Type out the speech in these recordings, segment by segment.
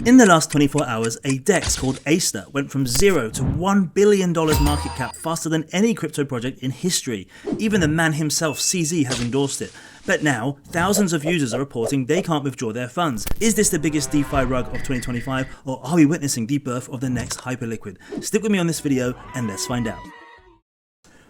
In the last 24 hours, a DEX called ASTER went from 0 to $1 billion market cap faster than any crypto project in history. Even the man himself, CZ, has endorsed it. But now, thousands of users are reporting they can't withdraw their funds. Is this the biggest DeFi rug of 2025, or are we witnessing the birth of the next Hyperliquid? Stick with me on this video and let's find out.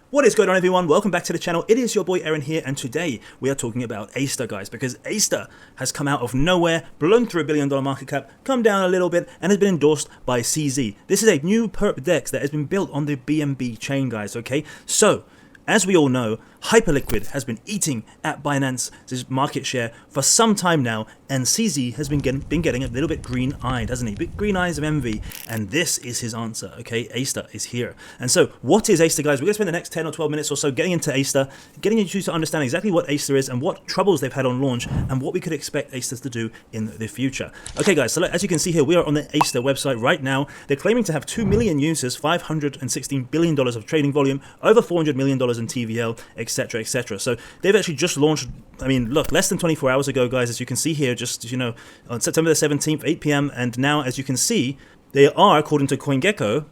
What is going on, everyone? Welcome back to the channel. It is your boy Aaron here, and today we are talking about ASTER, guys, because ASTER has come out of nowhere, blown through $1 billion market cap, come down a little bit, and has been endorsed by CZ. This is a new perp DEX that has been built on the BNB chain, guys, okay? So, as we all know, Hyperliquid has been eating at Binance's market share for some time now, and CZ has been getting a little bit green-eyed, hasn't he? Bit green eyes of envy, and this is his answer, okay? ASTER is here. And so, what is ASTER, guys? We're going to spend the next 10 or 12 minutes or so getting into ASTER, getting you to understand exactly what ASTER is and what troubles they've had on launch, and what we could expect ASTER to do in the future. Okay, guys, so as you can see here, we are on the ASTER website right now. They're claiming to have 2 million users, $516 billion of trading volume, over $400 million in TVL, etc., etc. So they've actually just launched, I mean, look, less than 24 hours ago, guys, as you can see here, just, you know, on September the 17th, 8 p.m. And now, as you can see, they are, according to CoinGecko,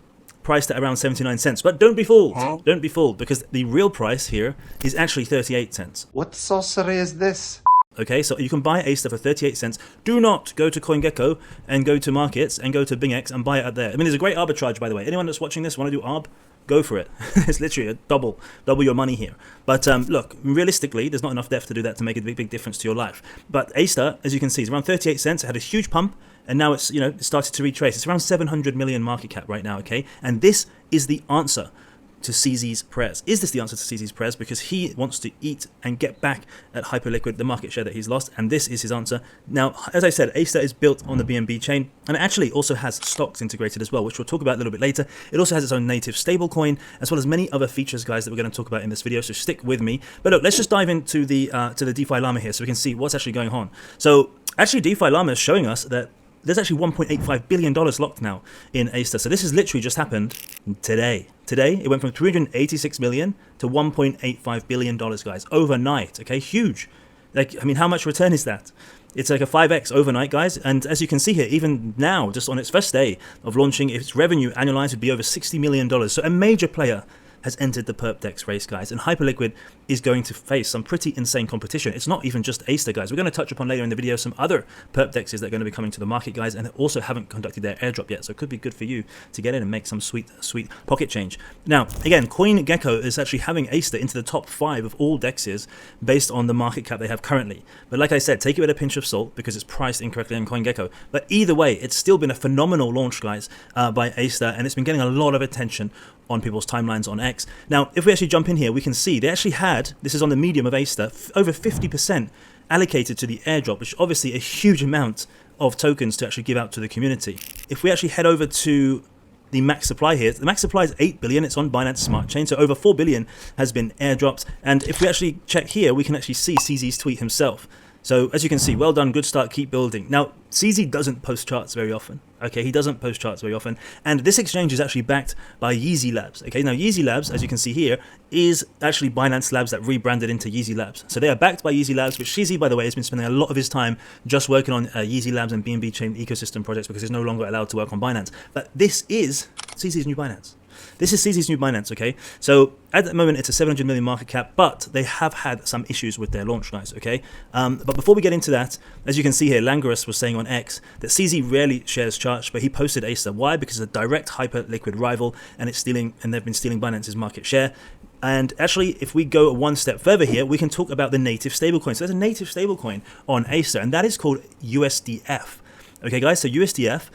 priced at around 79 cents. But don't be fooled. Don't be fooled, because the real price here is actually 38 cents. What sorcery is this? Okay, so you can buy ASTER for 38 cents. Do not go to CoinGecko and go to markets and go to BingX and buy it out there. I mean, there's a great arbitrage, by the way. Anyone that's watching this want to do arb? Go for it. It's literally a double your money here. But look, realistically, there's not enough depth to do that to make a big difference to your life. But ASTER, as you can see, is around 38 cents. It had a huge pump, and now it's, you know, it started to retrace. It's around 700 million market cap right now, okay? And this is the answer to CZ's prayers. Is this the answer to CZ's prayers? Because he wants to eat and get back at Hyperliquid, the market share that he's lost, and this is his answer. Now, as I said, ASTER is built on the BNB chain, and it actually also has stocks integrated as well, which we'll talk about a little bit later. It also has its own native stablecoin, as well as many other features, guys, that we're going to talk about in this video, so stick with me. But look, let's just dive into the DeFi Llama here so we can see what's actually going on. So, actually, DeFi Llama is showing us that there's actually $1.85 billion locked now in ASTER. So this has literally just happened today. Today, it went from 386 million to $1.85 billion, guys, overnight. Okay, huge. Like, I mean, how much return is that? It's like a 5x overnight, guys. And as you can see here, even now, just on its first day of launching, its revenue annualized would be over $60 million. So a major player has entered the perp DEX race, guys, and Hyperliquid is going to face some pretty insane competition. It's not even just ASTER, guys. We're going to touch upon later in the video some other perp DEXs that are going to be coming to the market, guys, and also haven't conducted their airdrop yet, so it could be good for you to get in and make some sweet pocket change. Now, again, CoinGecko is actually having ASTER into the top 5 of all DEXs based on the market cap they have currently. But like I said, take it with a pinch of salt because it's priced incorrectly on CoinGecko. But either way, it's still been a phenomenal launch, guys, by ASTER, and it's been getting a lot of attention on people's timelines on X. Now, if we actually jump in here, we can see they actually had, this is on the medium of ASTER, over 50% allocated to the airdrop, which is obviously a huge amount of tokens to actually give out to the community. If we actually head over to the max supply here, the max supply is 8 billion, it's on Binance Smart Chain, so over 4 billion has been airdropped. And if we actually check here, we can actually see CZ's tweet himself. So, as you can see, well done, good start, keep building. Now, CZ doesn't post charts very often, okay? He doesn't post charts very often. And this exchange is actually backed by YZi Labs, okay? Now, YZi Labs, as you can see here, is actually Binance Labs that rebranded into YZi Labs. So, they are backed by YZi Labs, which CZ, by the way, has been spending a lot of his time just working on YZi Labs and BNB Chain ecosystem projects because he's no longer allowed to work on Binance. But this is CZ's new Binance. This is CZ's new Binance, okay? So, at the moment, it's a 700 million market cap, but they have had some issues with their launch, guys, okay? But before we get into that, as you can see here, Langerus was saying on X that CZ rarely shares charts, but he posted ASTER. Why? Because it's a direct Hyperliquid rival, and they've been stealing Binance's market share. And actually, if we go one step further here, we can talk about the native stablecoin. So there's a native stablecoin on ASTER, and that is called USDF. Okay, guys, so USDF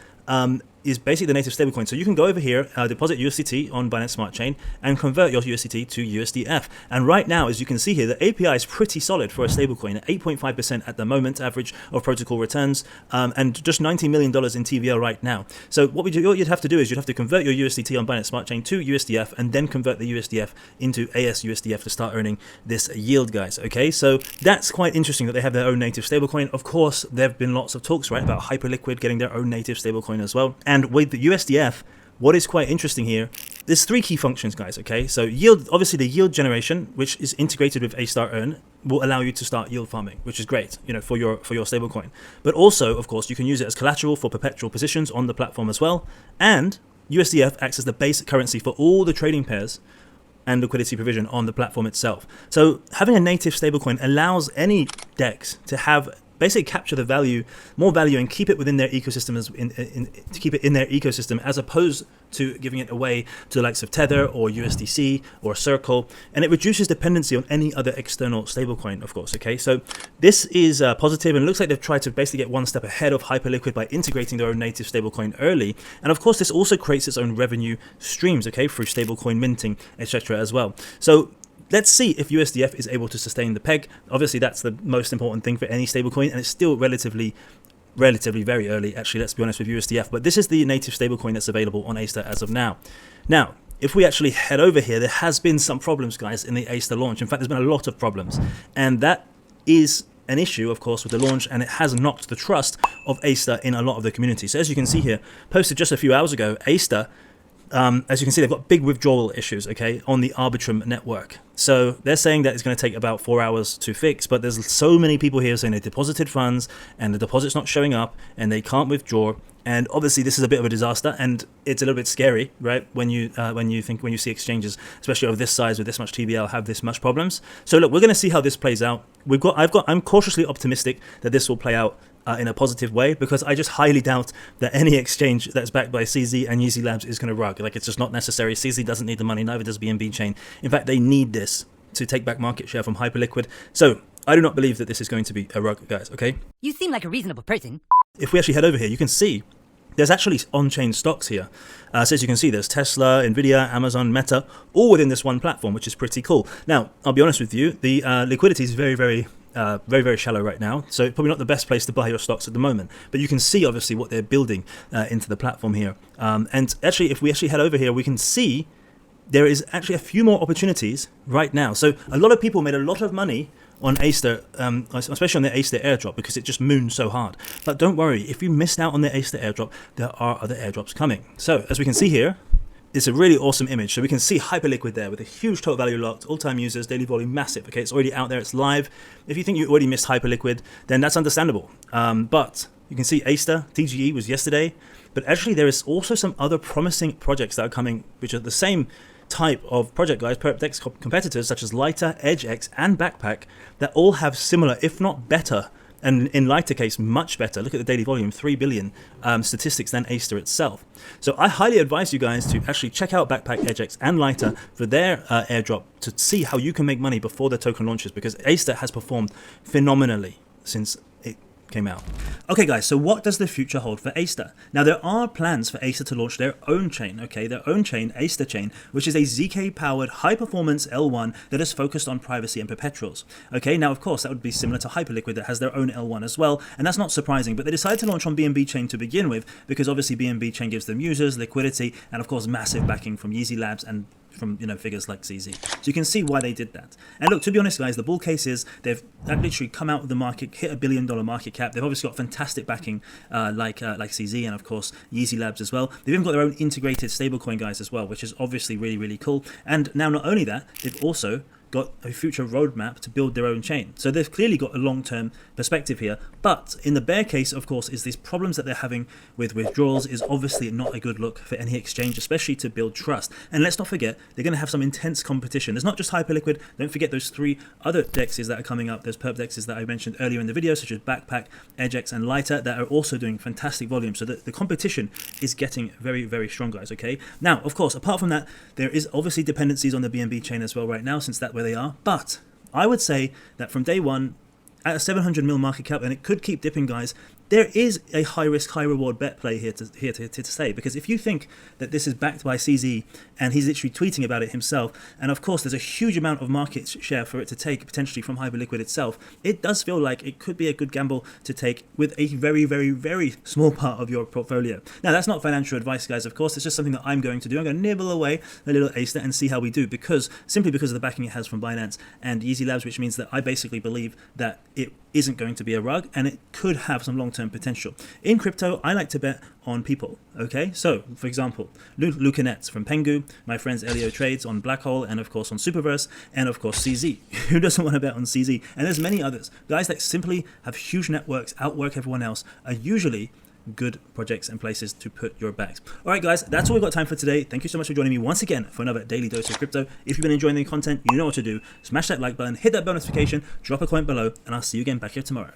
is basically the native stablecoin. So you can go over here, deposit USDT on Binance Smart Chain, and convert your USDT to USDF. And right now, as you can see here, the API is pretty solid for a stablecoin, at 8.5% at the moment, average of protocol returns, and just $90 million in TVL right now. So what you'd have to do is you'd have to convert your USDT on Binance Smart Chain to USDF, and then convert the USDF into ASUSDF to start earning this yield, guys. Okay, so that's quite interesting that they have their own native stablecoin. Of course, there have been lots of talks, right, about Hyperliquid getting their own native stablecoin as well. And with the USDF, what is quite interesting here There's three key functions, guys, okay? So yield, obviously the yield generation, which is integrated with ASTER Earn, will allow you to start yield farming, which is great, for your stablecoin. But also, of course, you can use it as collateral for perpetual positions on the platform as well. And USDF acts as the base currency for all the trading pairs and liquidity provision on the platform itself. So having a native stablecoin allows any DEX to have basically capture the value, more value, and keep it within their ecosystem to keep it in their ecosystem, as opposed to giving it away to the likes of Tether or USDC or Circle, and it reduces dependency on any other external stablecoin, of course. Okay, so this is positive, and it looks like they've tried to basically get one step ahead of Hyperliquid by integrating their own native stablecoin early, and of course this also creates its own revenue streams, okay, through stablecoin minting, etc. as well. So let's see if USDF is able to sustain the peg. Obviously, that's the most important thing for any stablecoin, and it's still relatively very early, actually, let's be honest, with USDF. But this is the native stablecoin that's available on ASTER as of now. Now, if we actually head over here, there has been some problems, guys, in the ASTER launch. In fact, there's been a lot of problems, and that is an issue, of course, with the launch, and it has knocked the trust of ASTER in a lot of the community. So as you can see here, posted just a few hours ago, ASTER, as you can see, they've got big withdrawal issues, okay, on the Arbitrum network. So they're saying that it's going to take about 4 hours to fix, but there's so many people here saying they deposited funds and the deposit's not showing up and they can't withdraw. And obviously this is a bit of a disaster, and it's a little bit scary, right, when you see exchanges, especially of this size with this much TVL, have this much problems. So look, we're going to see how this plays out. I'm cautiously optimistic that this will play out in a positive way, because I just highly doubt that any exchange that's backed by CZ and YZi Labs is going to rug. Like, it's just not necessary. CZ doesn't need the money, neither does BNB Chain. In fact, they need this to take back market share from Hyperliquid. So I do not believe that this is going to be a rug, guys, okay? You seem like a reasonable person. If we actually head over here, you can see there's actually on-chain stocks here. So as you can see, there's Tesla, Nvidia, Amazon, Meta, all within this one platform, which is pretty cool. Now, I'll be honest with you, the liquidity is very shallow right now, so probably not the best place to buy your stocks at the moment. But you can see, obviously, what they're building into the platform here. And actually, if we actually head over here, we can see there is actually a few more opportunities right now. So a lot of people made a lot of money on ASTER, especially on the ASTER airdrop, because it just mooned so hard. But don't worry, if you missed out on the ASTER airdrop, there are other airdrops coming. So as we can see here, it's a really awesome image. So we can see Hyperliquid there with a huge total value locked, all-time users, daily volume massive. Okay, it's already out there, it's live. If you think you already missed Hyperliquid, then that's understandable. But you can see ASTER, TGE was yesterday. But actually there is also some other promising projects that are coming, which are the same type of project, guys, perp DEX competitors such as Lighter, EdgeX, and Backpack, that all have similar, if not better, and in Lighter case, much better. Look at the daily volume, 3 billion statistics than ASTER itself. So I highly advise you guys to actually check out Backpack, EdgeX, and Lighter for their airdrop to see how you can make money before the token launches, because ASTER has performed phenomenally since it came out. Okay, guys, so what does the future hold for ASTER? Now, there are plans for ASTER to launch their own chain, okay, their own chain, ASTER Chain, which is a ZK-powered high-performance L1 that is focused on privacy and perpetuals. Okay, now, of course, that would be similar to Hyperliquid that has their own L1 as well, and that's not surprising, but they decided to launch on BNB Chain to begin with, because obviously BNB Chain gives them users, liquidity, and of course, massive backing from YZi Labs and from figures like CZ. So you can see why they did that. And look, to be honest, guys, the bull case is they've literally come out of the market, hit $1 billion market cap. They've obviously got fantastic backing like CZ and of course YZi Labs as well. They've even got their own integrated stablecoin, guys, as well, which is obviously really cool. And now not only that, they've also got a future roadmap to build their own chain. So they've clearly got a long-term perspective here. But in the bear case, of course, is these problems that they're having with withdrawals is obviously not a good look for any exchange, especially to build trust. And let's not forget, they're going to have some intense competition. There's not just Hyperliquid. Don't forget those 3 other DEXs that are coming up. There's perp DEXs that I mentioned earlier in the video, such as Backpack, EdgeX, and Lighter, that are also doing fantastic volume. So the competition is getting very strong, guys, okay? Now, of course, apart from that, there is obviously dependencies on the BNB chain as well right now, since that's where they are. But I would say that from day one, at a 700 mil market cap, and it could keep dipping, guys, there is a high risk, high reward bet play here to say, because if you think that this is backed by CZ and he's literally tweeting about it himself, and of course there's a huge amount of market share for it to take potentially from Hyperliquid itself, it does feel like it could be a good gamble to take with a very small part of your portfolio. Now, that's not financial advice, guys, of course. It's just something that I'm going to do. I'm going to nibble away a little ASTER and see how we do, simply because of the backing it has from Binance and YZi Labs, which means that I basically believe that it isn't going to be a rug, and it could have some long-term potential. In crypto, I like to bet on people, okay? So, for example, Lucanet from Pengu, my friends Elio Trades on Black Hole, and of course on Superverse, and of course CZ. Who doesn't want to bet on CZ? And there's many others. Guys that simply have huge networks, outwork everyone else, are usually good projects and places to put your bags. All right, guys, that's all we've got time for today. Thank you so much for joining me once again for another daily dose of crypto. If you've been enjoying the content, you know what to do. Smash that like button, hit that bell notification, drop a comment below, and I'll see you again back here tomorrow.